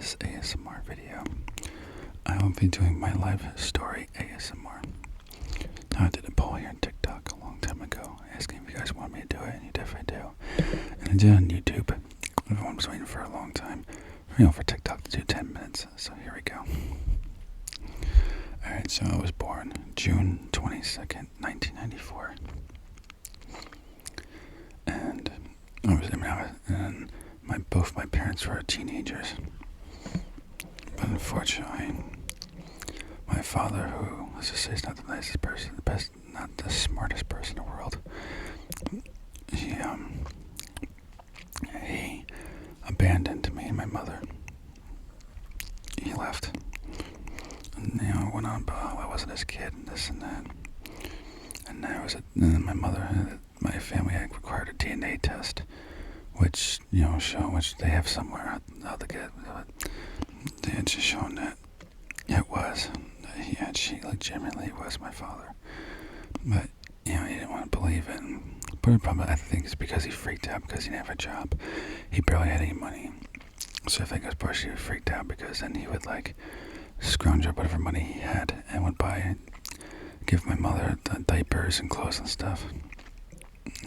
this ASMR video. I will be doing my life story ASMR. Now, I did a poll here on TikTok a long time ago asking if you guys want me to do it, and you definitely do. And I did it on YouTube. Everyone was waiting for a long time, for TikTok to do 10 minutes, so here we go. Alright, so I was born June 22nd, 1994. And both my parents were teenagers. But unfortunately, my father, who, let's just say, is not the nicest person, not the smartest person in the world, he abandoned me and my mother. He left. And, went on about how I wasn't his kid and this and that. And then my mother, my family had required a DNA test, which, which they have somewhere, how to get, they had just shown that it was. She legitimately was my father. But, he didn't want to believe it. But probably, I think it's because he freaked out because he didn't have a job. He barely had any money. So I think it was partially freaked out because then he would, scrounge up whatever money he had and would give my mother the diapers and clothes and stuff.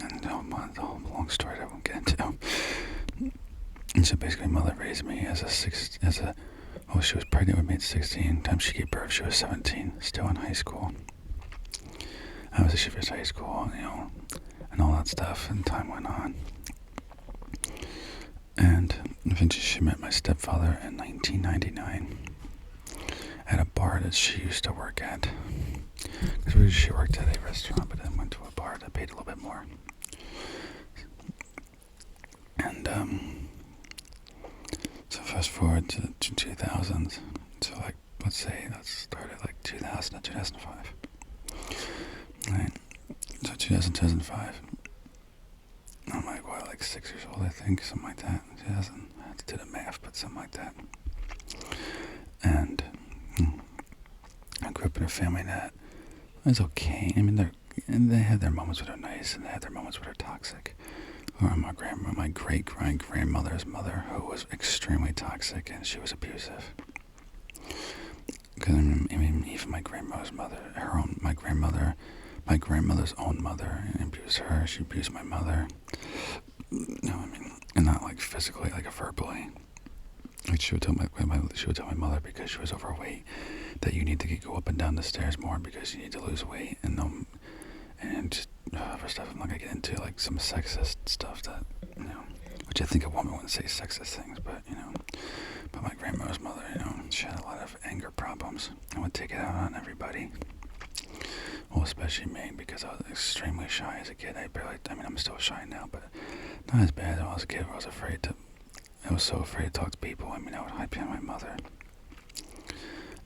And the whole long story that I won't get into. And so basically, my mother raised me she was pregnant with me at 16. Time she gave birth, she was 17, still in high school. She finished high school, and all that stuff, and time went on. And eventually she met my stepfather in 1999 at a bar that she used to work at. Because she worked at a restaurant, but then went to a bar that paid a little bit more. And so fast forward to 2000s. So let's start at 2000 to 2005. Right. So 2005. I'm 6 years old, I think, something like that. 2000. I have to do the math, but something like that. And I grew up in a family that was okay. They had their moments where they're nice, and they had their moments where they're toxic. Or my great-grandmother's mother, who was extremely toxic, and she was abusive. Because even my grandmother's mother, my grandmother's own mother, abused her. She abused my mother. And not physically, verbally. She would tell my mother, because she was overweight, that you need to go up and down the stairs more because you need to lose weight, and just other stuff. I'm not gonna get into some sexist stuff that which I think a woman wouldn't say sexist things, but But my grandmother's mother, she had a lot of anger problems and would take it out on everybody. Well, especially me, because I was extremely shy as a kid. I'm still shy now, but not as bad as I was a kid where I was so afraid to talk to people. I would hide behind my mother.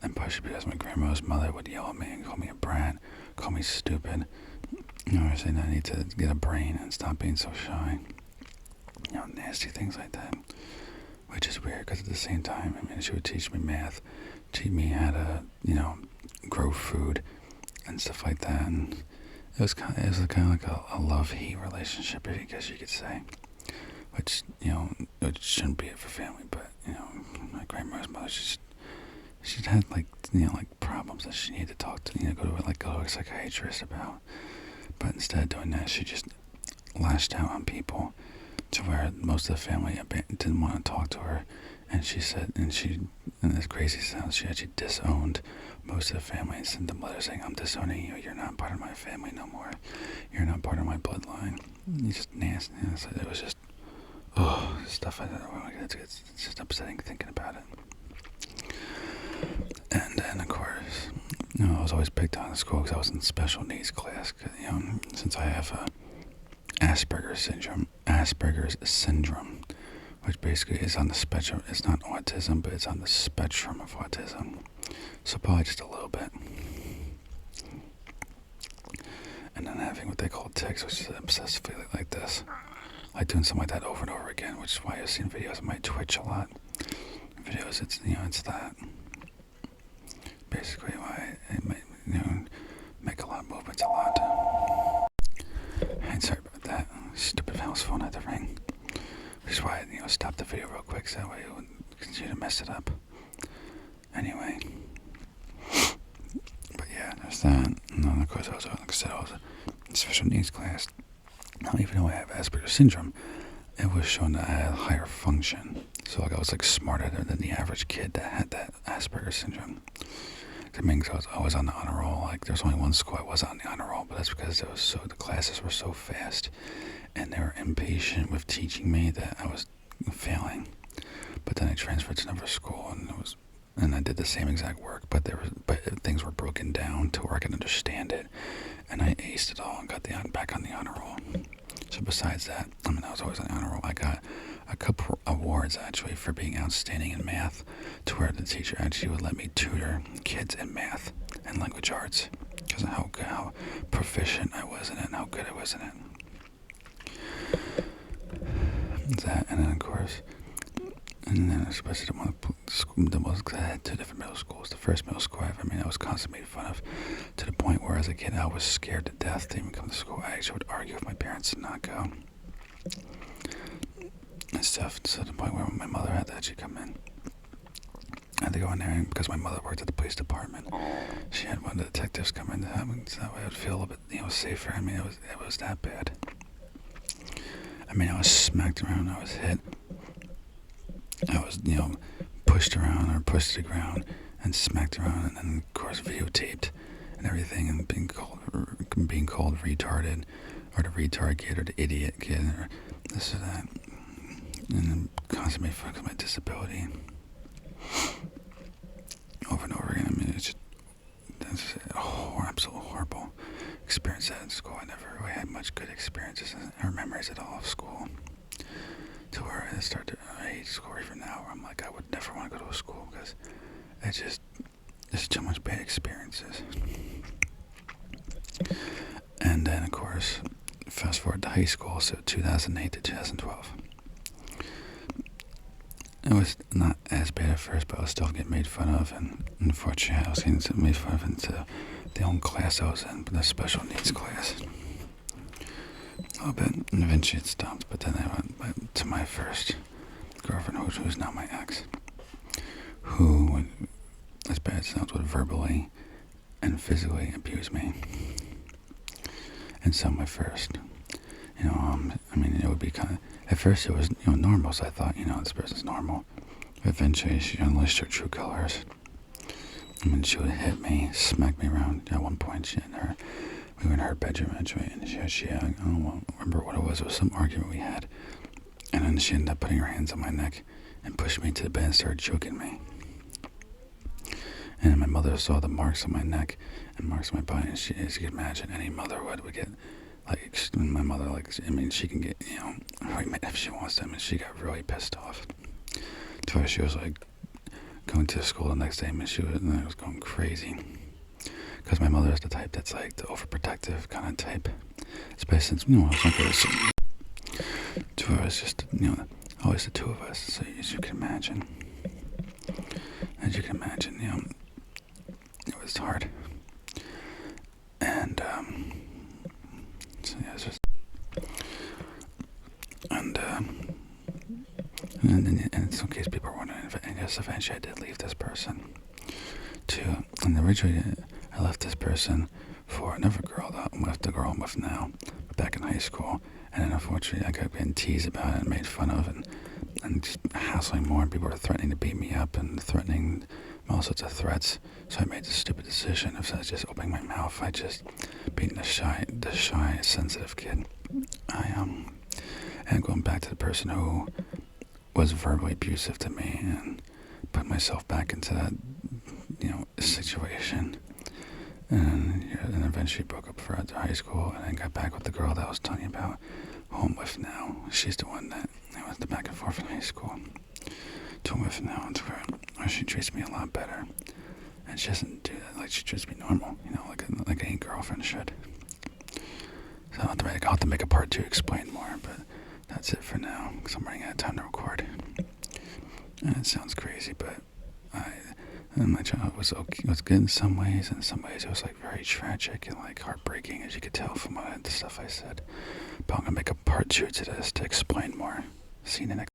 And partially because my grandmother's mother would yell at me and call me a brat, call me stupid. Saying I need to get a brain and stop being so shy. Nasty things like that. Which is weird, because at the same time, she would teach me math, teach me how to, grow food and stuff like that. And it was kind of like a love-hate relationship, I guess you could say. Which, it shouldn't be it for family, but, my grandmother's mother, she had problems that she needed to talk to, go to a psychiatrist about. But instead of doing that, she just lashed out on people to where most of the family didn't want to talk to her. And she said, and this crazy sounds, she actually disowned most of the family and sent them letters saying, "I'm disowning you. You're not part of my family no more. You're not part of my bloodline." It's just nasty. It was just, stuff I don't know. It's just upsetting thinking about it. And then, of course, I was always picked on in school because I was in special needs class. Since I have Asperger's syndrome, which basically is on the spectrum. It's not autism, but it's on the spectrum of autism. So probably just a little bit. And then having what they call tics, which is obsessively like this. Doing something like that over and over again, which is why I've seen videos on my Twitch a lot. Videos, it's that. Basically why it might, make a lot of movements a lot. And sorry about that. Stupid house phone had to ring. Which is why I stopped the video real quick, so that way continue to mess it up. Anyway. But yeah, there's that. And then of course I was in a special needs class. Now, even though I have Asperger's syndrome, it was shown that I had higher function. So like I was like smarter than the average kid that had that Asperger's syndrome. I mean, I was always on the honor roll. Like there's only one school I was on the honor roll, but that's because the classes were so fast, and they were impatient with teaching me that I was failing. But then I transferred to another school, and I did the same exact work, but things were broken down to where I could understand it, and I aced it all and got back on the honor roll. So besides that, I mean, I was always on the honor roll. I got a couple awards actually for being outstanding in math, to where the teacher actually would let me tutor kids in math and language arts because of how proficient I was in it and how good I was in it. That, and then of course, and then especially I had two different middle schools. The first middle school I was constantly made fun of, to the point where as a kid I was scared to death to even come to school. I actually would argue with my parents to not go and stuff, to the point where my mother had to actually come in. I had to go in there because my mother worked at the police department. She had one of the detectives come in, so that way I would feel a little bit, safer. I mean, it was that bad. I mean, I was smacked around, I was hit. I was, pushed around or pushed to the ground and smacked around, and then of course videotaped and everything, and being called retarded, or the retard kid, or the idiot kid, or this or that, and then constantly focused on my disability over and over again. I mean, that's absolutely horrible experience at school. I never really had much good experiences or memories at all of school, to where I hate school even now, where I'm like, I would never want to go to a school because there's too much bad experiences. And then of course, fast forward to high school, so 2008 to 2012. It was not as bad at first, but I was still getting made fun of, and unfortunately I was getting made fun of into the own class I was in, the special needs class. A little bit, and eventually it stopped, but then I went to my first girlfriend, who's now my ex, who, as bad as it sounds, would verbally and physically abuse me. And so my first, it would be kind of, at first it was, normal, so I thought, this person's normal. But eventually she unleashed her true colors. I mean, she would hit me, smack me around. At one point, we were in her bedroom actually, and I don't remember what it was. It was some argument we had. And then she ended up putting her hands on my neck and pushed me to the bed and started choking me. And my mother saw the marks on my neck and marks on my body, and as you can imagine, any mother would get, like, my mother, she can get, really mad if she wants to. She got really pissed off. To where she was, going to school the next day, and I was going crazy. Because my mother is the type that's, the overprotective kind of type. Especially since, I was like, to where it was just, always the two of us, so as you can imagine, it was hard. And, so yeah, it's just, and in some case people are wondering, and yes, eventually I did leave this person, and originally I left this person for another girl, the girl I'm with now, back in high school, and then unfortunately I kept getting teased about it and made fun of, and just hassling more, and people were threatening to beat me up and threatening all sorts of threats. So I made the stupid decision, instead of just opening my mouth, I just being the shy, sensitive kid. And going back to the person who was verbally abusive to me, and put myself back into that, situation. And eventually broke up for high school, and then got back with the girl that I was telling you about, who I'm with now. She's the one that I went back and forth in high school to with now, to where she treats me a lot better. And she doesn't do that, she treats me normal, like any girlfriend should. So I'll have to make a part 2 explain more, but that's it for now, because I'm running out of time to record. And it sounds crazy, but my childhood was good in some ways, and in some ways it was very tragic and heartbreaking, as you could tell from the stuff I said. But I'm gonna make a part 2 to this to explain more. See you in the next.